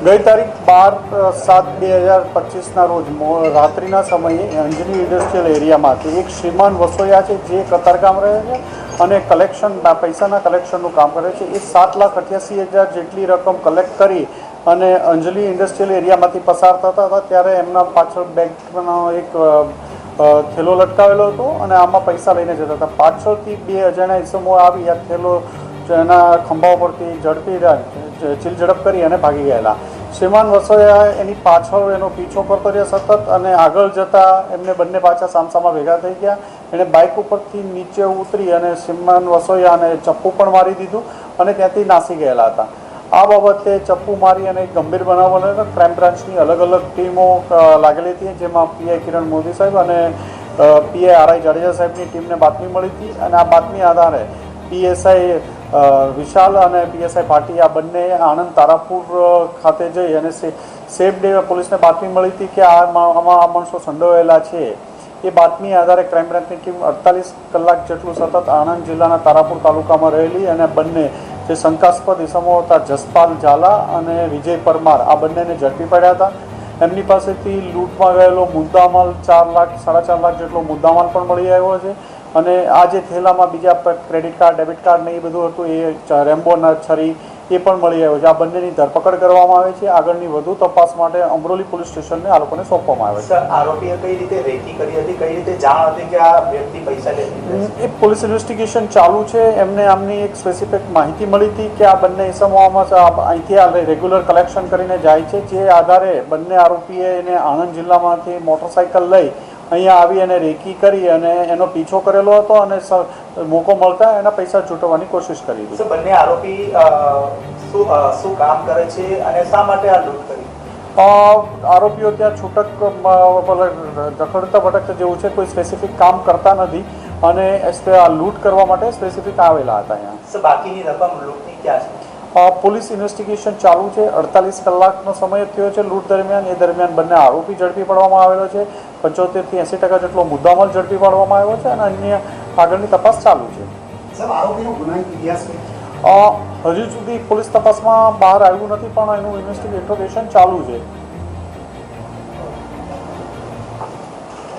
ગઈ તારીખ 12/7/2025ના રોજ રાત્રિના સમયે અંજની ઇન્ડસ્ટ્રીયલ એરિયામાંથી એક શ્રીમાન વસોયા છે જે કતારગામ રહે છે અને પૈસાના કલેક્શનનું કામ કરે છે. એ 7,88,000 જેટલી રકમ કલેક્ટ કરી અને અંજલી ઇન્ડસ્ટ્રીયલ એરિયામાંથી પસાર થતા હતા ત્યારે એમના પાછળ બેગનો એક થેલો લટકાવેલો હતો અને આમાં પૈસા લઈને જતા હતા. પાછળથી 2 અજાણ્યા ઇસમો આવી આ થેલો એના ખંભા પરથી ઝડપી ચીલઝડપ કરી અને ભાગી ગયેલા. શ્રીમાન વસોયા એની પાછળ એનો પીછો કરતો રહ્યો સતત અને આગળ જતાં એમને બંને પાછા સામસામા ભેગા થઈ ગયા. એણે બાઇક ઉપરથી નીચે ઉતરી અને શ્રીમાન વસોયાને ચપ્પુ પણ મારી દીધું અને ત્યાંથી નાસી ગયેલા હતા. આ બાબતે ચપ્પુ મારી અને ગંભીર બનાવ બનેલો. ક્રાઇમ બ્રાન્ચની અલગ અલગ ટીમો લાગેલી હતી જેમાં પીઆઈ કિરણ મોદી સાહેબ અને પીઆઈ આરઆઈ જાડેજા સાહેબની ટીમને બાતમી મળી હતી અને આ બાતમી આધારે પીએસઆઈ વિશાલ અને પીએસઆઈ ભાટી આ બંને આણંદ તારાપુર ખાતે જઈ અને સેફ ડે પોલીસને બાતમી મળી હતી કે આમાં આ માણસો સંડોવાયેલા છે. એ બાતમી આધારે ક્રાઇમ બ્રાન્ચની ટીમ 48 કલાક જેટલું સતત આણંદ જિલ્લાના તારાપુર તાલુકામાં રહેલી અને બંને જે શંકાસ્પદ ઇસમો હતા જસપાલ ઝાલા અને વિજય પરમાર આ બંનેને ઝડપી પડ્યા હતા. એમની પાસેથી લૂંટમાં ગયેલો મુદ્દામાલ 4 લાખ 4.5 લાખ જેટલો મુદ્દામાલ પણ મળી આવ્યો છે અને આ જે થેલામાં બીજા ક્રેડિટ કાર્ડ ડેબિટ કાર્ડ ને એ બધું હતું એ રેમ્બોના છરી એ પણ મળી આવ્યો છે. આ બંનેની ધરપકડ કરવામાં આવે છે. આગળની વધુ તપાસ માટે અમરોલી પોલીસ સ્ટેશનને આ લોકોને સોંપવામાં આવે છે. આરોપીએ કઈ રીતે રેકી કરી હતી, કઈ રીતે જાણ હતી કે આ વ્યક્તિ પૈસા લે? એ પોલીસ ઇન્વેસ્ટિગેશન ચાલુ છે. એમને આમની એક સ્પેસિફિક માહિતી મળી હતી કે આ બંને ઇસમોમાં અહીંથી આ રેગ્યુલર કલેક્શન કરીને જાય છે. જે આધારે બંને આરોપીએ એને આણંદ જિલ્લામાંથી મોટરસાઇકલ લઈ અહીંયા આવી અને રેકી કરી અને એનો પીછો કરેલો હતો અને મોકો મળતા એના પૈસા ચૂંટવવાની કોશિશ કરી હતી. બંને આરોપી શું કામ કરે છે અને શા માટે આ લૂંટ કરી? આરોપીઓ ત્યાં છૂટક રખડતા ભટકતા જેવું છે. કોઈ સ્પેસિફિક કામ કરતા નથી અને આ લૂંટ કરવા માટે સ્પેસિફિક આવેલા હતા અહીંયા. બાકીની રકમ લૂંટની ક્યાં છે? પોલીસ ઇન્વેસ્ટિગેશન ચાલુ છે. 48 કલાકનો સમય થયો છે લૂંટ દરમિયાન. એ દરમિયાન બંને આરોપી ઝડપી પાડવામાં આવેલો છે. 75 થી 80% જેટલો મુદ્દામાલ ઝડપી પાડવામાં આવ્યો છે અને અન્ય આગળની તપાસ ચાલુ છે. હજુ સુધી પોલીસ તપાસમાં બહાર આવ્યું નથી પણ એનું ઇન્વેસ્ટિગેશન ચાલુ છે.